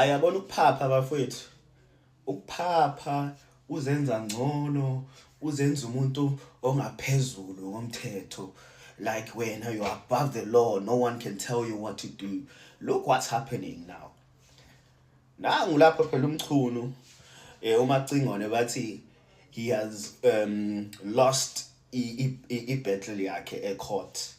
yabona ukuphapha bafowethu. Ukuphapha uzenza ngcono, uzenza umuntu ongaphezulu ngomthetho. Like when you are above the law, no one can tell you what to do. Look what's happening now. Nangu lapho phela umchunu uMacingwane bathi he has lost i-battle yakhe e-court.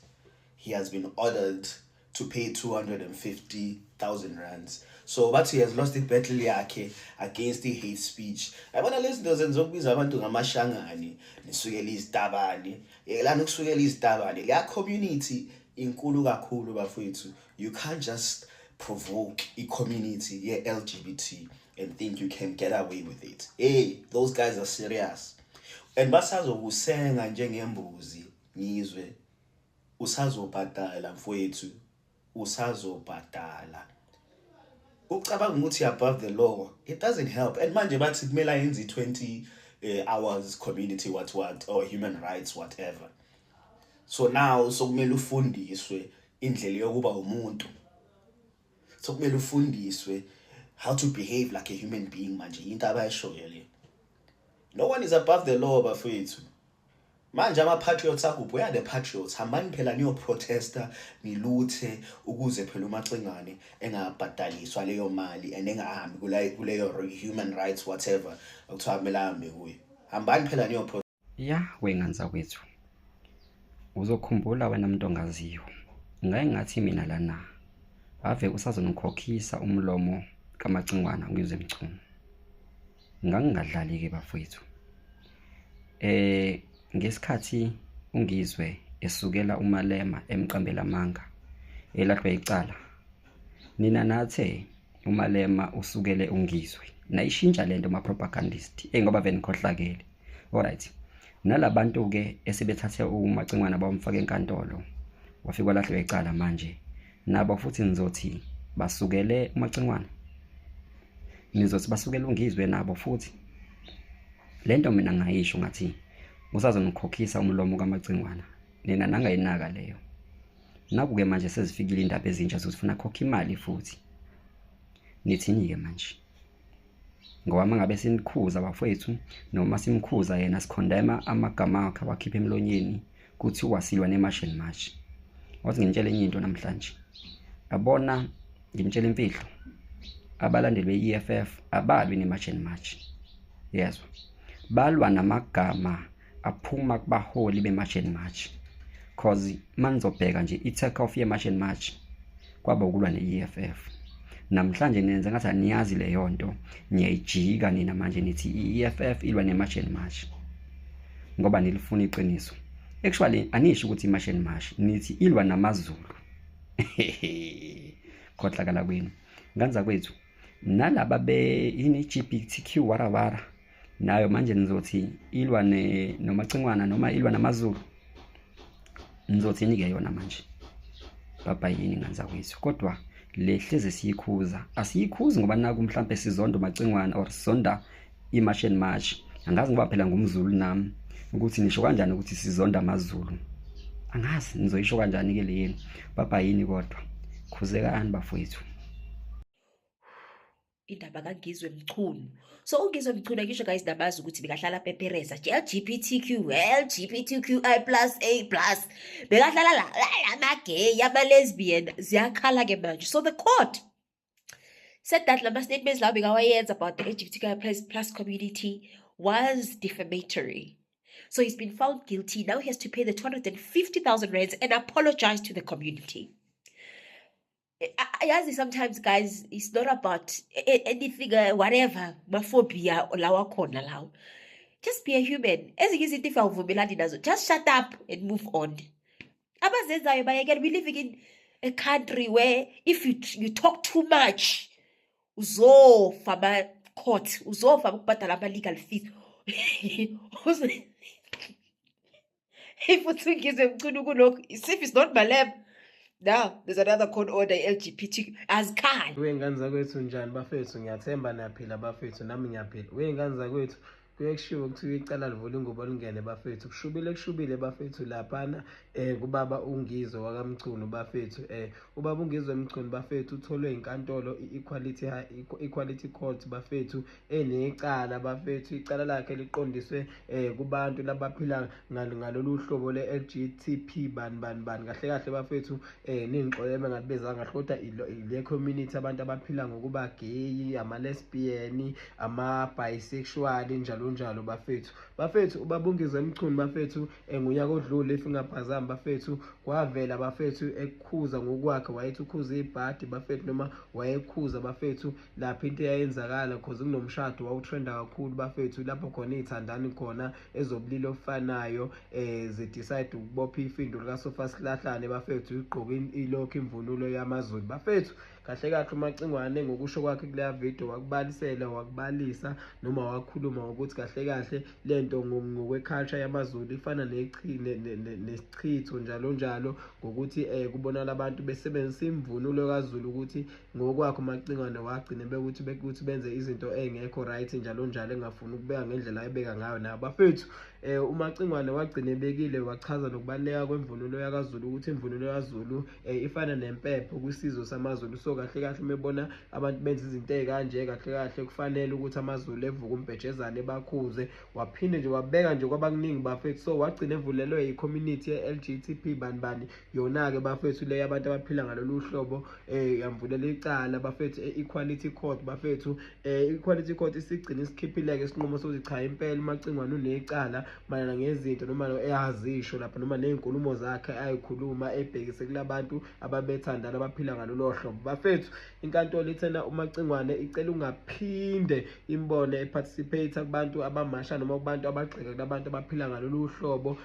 He has been ordered to pay 250,000 rands. So but he has lost the battle yakhe against the hate speech. Yabona lezi zinto zenza ukubiza abantu ngamashangani nisukela izitabane. Lana ukusukela izitabane. Le community inkulu kakhulu bafowethu. You can't just provoke a community LGBT and think you can get away with it. Hey, those guys are serious. And basazokusenga njengembuzi ngizwe. Usazobhadala mfowethu. Usazobhadala. Ucabanga ukuthi above the law, it doesn't help. And manje bathi kumele yenze 20 hours community what or human rights whatever. So now sokumele ufundiswe indlela yokuba umuntu. Sokumele ufundiswe how to behave like a human being manje into abayishoyo le. No one is above the law bafowethu. Manje ama-patriots akuphi? Where are the patriots? Hambani phela niyo-protesta niluthe ukuze phela uMacingwane engabhadaliswa leyo mali and engahambi kuleyo human rights whatever okuthiwa kumele ahambe kuyo. Hambani phela niyo-protesta. Ya wenganza kwethu uzokhumbula wena muntu ongaziyo ngaye ngathi mina lana ave usazonukhokhisa umlomo kaMacingwane ngizwe emchunu ngangingadlali ke bafowethu ngesikhathi ungizwe esukela uMalema emqambela manga elahlwe icala nina nathe uMalema usukele ungizwe nayishintsha lento ma propagandist ngoba vele nikhohlakele. Alright, nalabantu ke esebethathe uMacingwane abamfaka enkantolo wafika walahlwe icala manje nabo futhi nizothi basukele uMacingwane, nizothi basukele ungizwe nabo futhi. Lento mina ngayisho ngathi usazonukhokhisa umlomo kaMacingwane nina nangayinaka leyo. Nakuke manje sezifikile indaba ezintsha zifuna khokha imali futhi. Nithini ke manje? Ngoba mangabe sinikhuza bafowethu noma simkhuza yena sikhondema amagama akhe wakhipha emlonyeni kuthi wasilwa nemarch and march. Wathi ngintshela enye into namhlanje. Abona ngimtshela imfihlo. Abalandeli be-EFF abalwi nemarch and march. Yezwa. Balwa namagama aphuma kubaholi bemarch and march. Cause manizobheka nje i-take off ye-march and march kwaba ukulwa ne-EFF. Namhlanje nenze ngathi aniyazi leyo nto, niyayijika nina manje nithi i-EFF ilwa ne-march and march. Ngoba nilifuna iqiniso. Actually anisho ukuthi i-march and march nithi ilwa namaZulu. Khohlakala kwenu. Nganza kwethu nalaba be ini-LGBTQ warawara nayo manje nizothi ilwa noMacingwane noma ilwa namaZulu. Nizothini ke yona manje? Baba yini nganza kwethu. Kodwa lehleze siyikhuza. Asiyikhuzi ngoba naku mhlambe sizonda uMacingwane or sizonda i-march and march. Angazi ngoba phela ngumZulu nami ukuthi nisho kanjani ukuthi sizonda amaZulu. Angazi nizoyisho kanjani ke leyini. Baba yini kodwa khuzekani bafowethu. Indaba kangizwe mchunu. So ungizwe mchunu ngisho guys nabazi ukuthi bekahlala pepereza LGBTQI+A+. Bekahlala la ama-gay, ama-lesbian ziyakhala ke manje. So the court said that lama statements lawo bekawayenza about the LGBTQI++ community was defamatory. So he's been found guilty. Now he has to pay the 250,000 rands and apologize to the community. Yazi sometimes guys it's not about anything whatever maphobia lawa khona lawo. Just be a human. Ezinye izinto if awuvumelani nazo just shut up and move on. Abazenzayo bayekela. We living in a country where if you talk too much uzofa ama court, uzofa ukubhadala ama legal fees. If uthungizwe mchunu kulokho if it's not Malema. Now there's another court order LGBT as can. Wengane zakwethu njani bafethu, ngiyathemba naphila bafethu nami ngiyaphila. Wengane zakwethu kuyekushiwo kuthiwa icala livula ingubo lingene bafethu. Kushubile bafethu laphana kubaba uNgizwe wakamchunu bafethu. Ubaba uNgizwe Mchunu bafethu utholwe inkantolo Equality Court bafethu enecala bafethu. Icala lakhe liqondiswe kubantu labaphila ngalolu hlobo le-LGTB bani kahle bafethu. Ningixolele ngalibezanga kodwa ile community abantu abaphila ngokuba gay, ama-lesbian, ama-bisexual njalo bafethu. Ubaba uNgizwe Mchunu bafethu ngunyaka odlule if ngingaphazami bafethu kwavela bafethu ekukhuza ngokwakhe. Wayethi ukhuza ibhadi bafethu noma wayekhuza bafethu lapho into eyayenzakala cause kunomshado wawutrenda kakhulu bafethu, lapho khona izithandani khona ezobulili ofanayo decide ukubopha ifindo likaSofa Silahlane bafethu, igqoke ilokhu imvunulo yamaZulu bafethu. Kahle uMacingwane ngokusho kwakhe kuleya video wakubalisa noma wakhuluma ukuthi kahle lento ngokwe-culture yamaZulu ifana nesichitho njalo ngokuthi kubonakala abantu besebenzisa imvunulo kaZulu ukuthi ngokwakhe uMacingwane wagcina bekuthi benze izinto engekho right njalo engafuni ukubeka ngendlela ayebeka ngayo nabo bafethu. uMacingwane wagcina ebekile wachaza nokubaluleka kwemvunulo yakaZulu ukuthi imvunulo yaZulu ifana nempepho kwisizwe samaZulu. So kahle mebona abantu benza izinto ezikanje kahle kufanele ukuthi amaZulu evuka umbhejezane bakhuze. Waphinde nje wabeka nje kwabakuningi bafethu. So wagcina evulelwe i-community ye-LGTB bani yona ke bafethu le abantu abaphila ngalolu hlobo yamvulela icala bafethu Equality Court bafethu. Equality Court isigcina isikhiphile-ke isinqumo sokuthi cha impela uMacingwane unecala mayelana ngezinto noma eyazisho lapha noma nezinkulumo zakhe ayikhuluma ebhekise kulabantu ababethandana abaphila ngalolu hlobo bafethu. Inkantolo ithena uMacingwane icela ungaphinde imbone participate kubantu abamasha noma kubantu abagxeka kulabantu abaphila ngalolu hlobo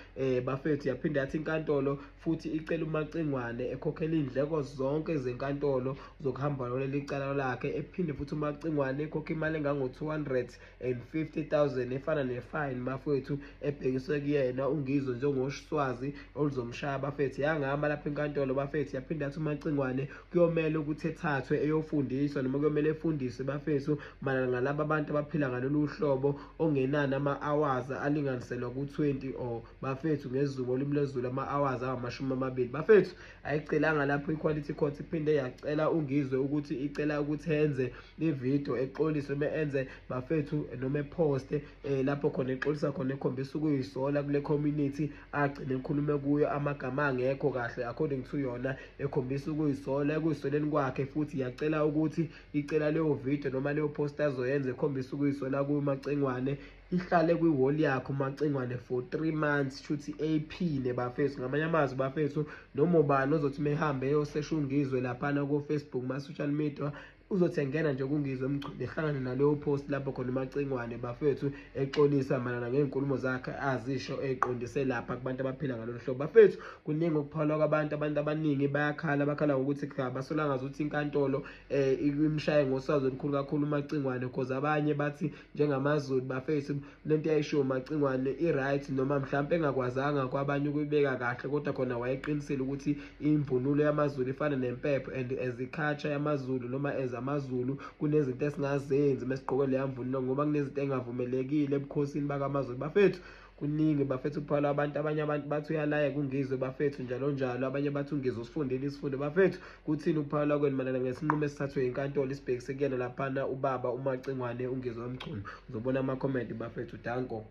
bafethu. Yaphinde yathi inkantolo futhi icela uMacingwane ekhokhela indleko zonke zenkantolo zokuhamba lolu icala lakhe. Ephinde futhi uMacingwane ekhokha imali engango-250,000 efana ne-fine bafethu ebhekiswe kuyena uNgizwe njengoswazi oluzomshaya bafethu. Yangama lapha inkantolo bafethu. Yaphinde yathi uMacingwane kuyomele ukuthi ethathwe eyofundiswa noma kuyomele efundiswe bafethu mayelana ngalabo abantu abaphila ngalolu hlobo ongenani ama-hours alinganiselwa ku-20 or bafethu ngesiZulu olimi lwesiZulu ama-hours angama-20 bafethu. Ayicelanga lapho Equality Court iphinde yacela uNgizwe ukuthi icela ukuthi enze ivideo exoliswe enze bafethu noma eposte lapho khona exolisa khona ekhombisa ukuyisola kule community agcine ekhulume kuyo amagama angekho kahle according to yona, ekhombisa ukuyisola ekuyisoleni kwakhe. Futhi yacela ukuthi icela leyo video noma leyo post azoyenza ekhombisa ukuyisola kuMacingwane ihlale kwi-wall yakhe uMacingwane for 3 months shuthi eyiphile bafethu. Ngamanye amazwi bafethu noma ubani ozothi mehambe eyosesha uNgizwe laphana ku-Facebook ma-social media uzothi engena nje kuNgizwe Mchunu ehlangane naleyo post lapho khona uMacingwane bafethu exolisa mayelana ngezinkulumo zakhe azisho eqondise lapha kubantu abaphila ngalolu hlobo bafethu. Kuningi ukuphalwa kwabantu, abantu abaningi bakhala ngokuthi basolanga ukuthi inkantolo imshaye ngoswazi olukhulu kakhulu uMacingwane cause abanye bathi njengamaZulu bafethu lento yayisho uMacingwane i-right noma mhlawumbe engakwazanga kwabanye ukuyibeka kahle kodwa khona wayeqinisile ukuthi imvunulo yamaZulu ifana nempepho and as i-culture yamaZulu noma as amaZulu kunezinto esingazenzi mesigqoke leya mvunulo ngoba kunezinto engavumelekile ebukhosini bakamaZulu bafethu. Kuningi bafethu ukuphala abantu, abanye abantu bathi uyalaya kuNgizwe bafethu njalo abanye bathi uNgizwe usifundile isifundo bafethu. Kuthini ukuphala kwenu mayelana ngesinqumo esithathwe inkantolo isibhekise kuyena laphana ubaba uMacingwane uNgizwe Mchunu? Uzobona ama-comment bafethu. Danko.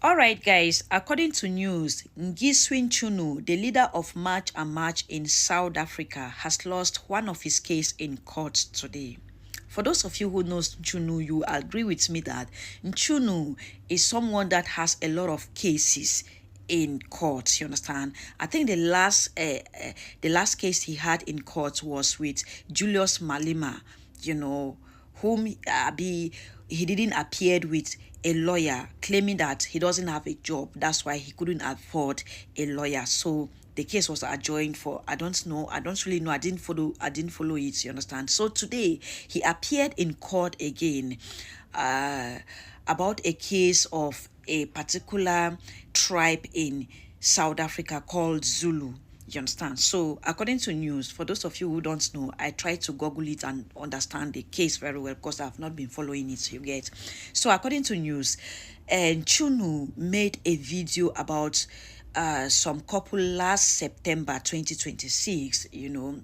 All right, guys, according to news, Ngizwe Mchunu, the leader of March and March in South Africa, has lost one of his cases in court today. For those of you who knows Mchunu, you agree with me that Mchunu is someone that has a lot of cases in court. You understand? I think the last case he had in court was with Julius Malema, you know, whom he didn't appear with a lawyer, claiming that he doesn't have a job. That's why he couldn't afford a lawyer. So the case was adjourned for, I don't really know. I didn't follow it, you understand? So today he appeared in court again about a case of a particular tribe in South Africa called Zulu. You understand? So, according to news, for those of you who don't know, I tried to Google it and understand the case very well because I've not been following it, you get. So, according to news, Chunu made a video about some couple last September 2026,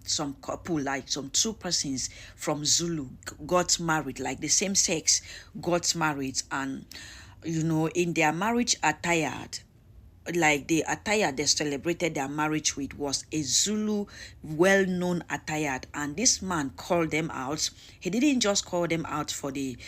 some couple, like some two persons from Zulu got married, like the same sex got married, and in their marriage attire, like the attire they celebrated their marriage with was a Zulu well-known attire, and this man called them out. He didn't just call them out for the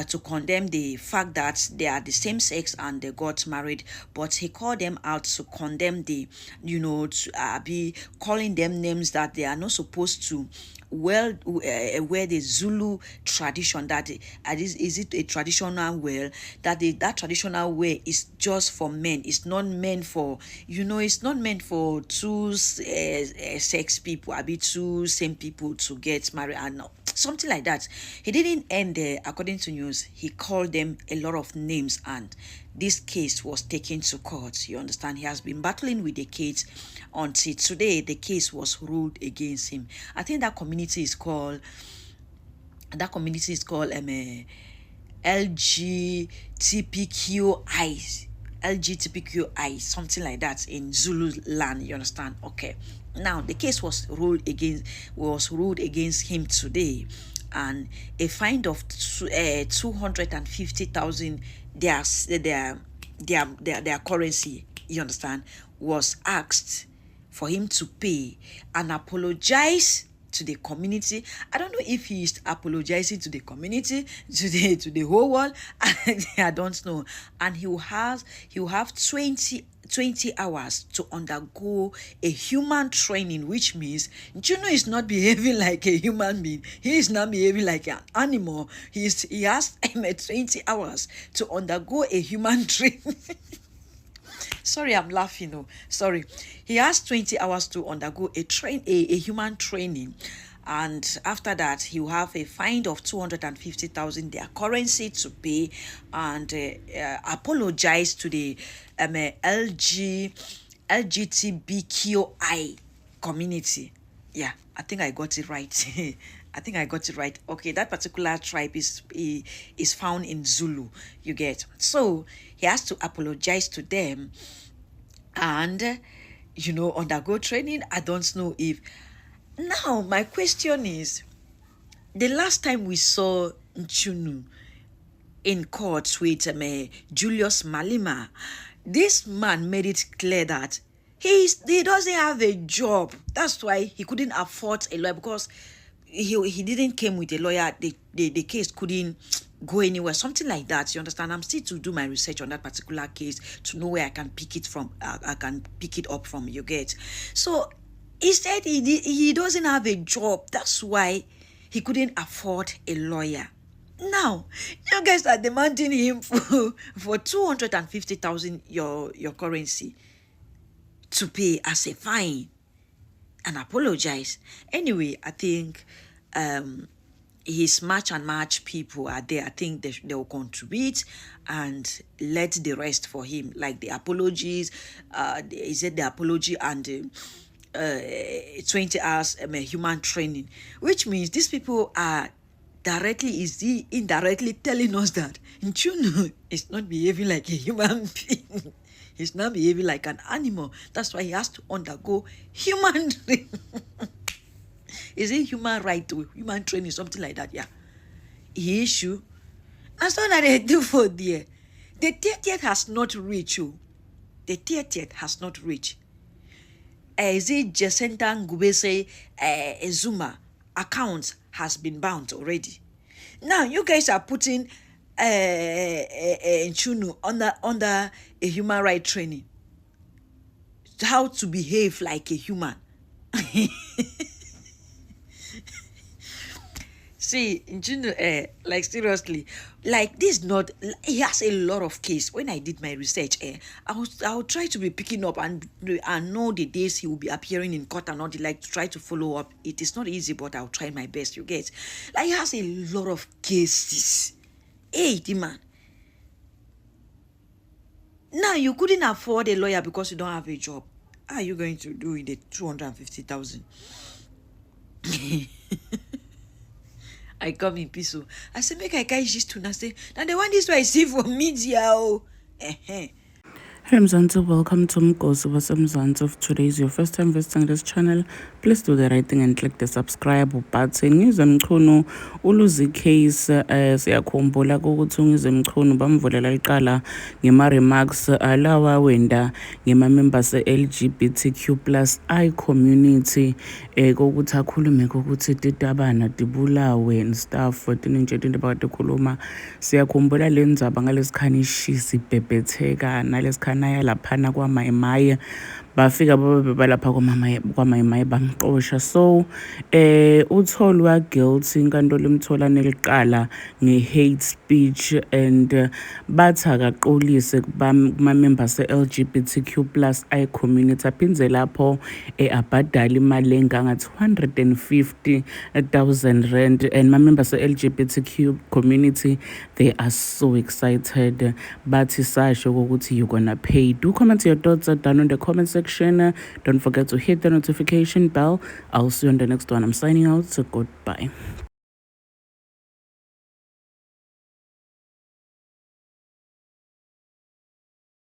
to condemn the fact that they are the same sex and they got married, but he called them out to condemn the to be calling them names that they are not supposed to wear the Zulu tradition, that is it a traditional wear, that that traditional wear is just for men. It's not meant for it's not meant for two sex people, I be two same people to get married, and something like that. He didn't end there. According to news, he called them a lot of names, and this case was taken to court. You understand? He has been battling with the case until today. The case was ruled against him. I think that community is called LGBTQI, something like that in Zulu land. You understand? Okay. Now the case was ruled against him today, and a fine of 250,000 their currency, you understand, was asked for him to pay and apologize to the community. I don't know if he is apologizing to the community, to the whole world. I don't know. And he will have 20 hours to undergo a human training, which means Juno is not behaving like a human being. He is not behaving like an animal. He has 20 hours to undergo a human training. Sorry, I'm laughing. No, sorry. He has 20 hours to undergo a human training, and after that, he will have a fine of 250,000 their currency to pay, and apologize to the LGBTQI community. Yeah, I think I got it right. I think I got it right. Okay, that particular tribe is found in Zulu, you get. So he has to apologize to them and undergo training. I don't know if. Now my question is, the last time we saw Chunu in court with Julius Malema, this man made it clear that he doesn't have a job. That's why he couldn't afford a lawyer, because he didn't came with a lawyer. The case couldn't go anywhere, something like that. You understand? I'm still to do my research on that particular case to know where I can pick it from. I can pick it up from, you get. So he said he doesn't have a job. That's why he couldn't afford a lawyer. Now you guys are demanding him for 250,000 your currency to pay as a fine and apologize. Anyway, I think his match and match people are there. I think they will contribute and let the rest for him, like the apologies. Is it the apology and 20 hours human training, which means these people are indirectly telling us that Chunu is not behaving like a human being. He's not behaving like an animal. That's why he has to undergo human training. Is it human right to human training, something like that? Yeah. He issue. That's what they do for there. The 30th has not reached you. The 30th has not reached. Is it Jacinta Ngubese Zuma account has been bound already. Now you guys are putting Chunu under a human right training. How to behave like a human. See, Chunu, like seriously, like this not, he has a lot of case. When I did my research, I will try to be picking up and know the days he will be appearing in court and all the like, to try to follow up. It is not easy, but I'll try my best, you get. Like, he has a lot of cases. Hey, the man. Now, you couldn't afford a lawyer because you don't have a job. How are you going to do with the 250,000? I come in peace. I say, make I catch this tune. I say, now the one this way I see for media. Oh. Hey Mzansi, welcome to Mgosi Mzansi. If today is your first time visiting this channel, please do the right thing and click the subscribe button. Ngizwe Mchunu uluzi case siyakhumbula ukuthi uNgizwe Mchunu bamvulela icala ngema remarks lawa wenda ngema members LGBTQ+I community ukuthi akhulume ukuthi titabana tibulawe and stuff tinje tinto abakakhuluma. Siyakhumbula lenzaba ngalesikhanishisi bebetheka nalesikhanaya laphana kwaMayimaye bafika balapha kwaMayimaye bamxosha. So utholwa guilty inkantolo imthola neliqala nge-hate speech and bathi akaxolise kuma members LGBTQ+I community aphinze lapho abhadala imali enganga 250,000 rand and my members LGBTQ community, they are so excited. Bathi sasho ukuthi you're gonna pay. Do comment your thoughts down in the comment section. Don't forget to hit the notification bell. I'll see you on the next one. I'm signing out, so goodbye.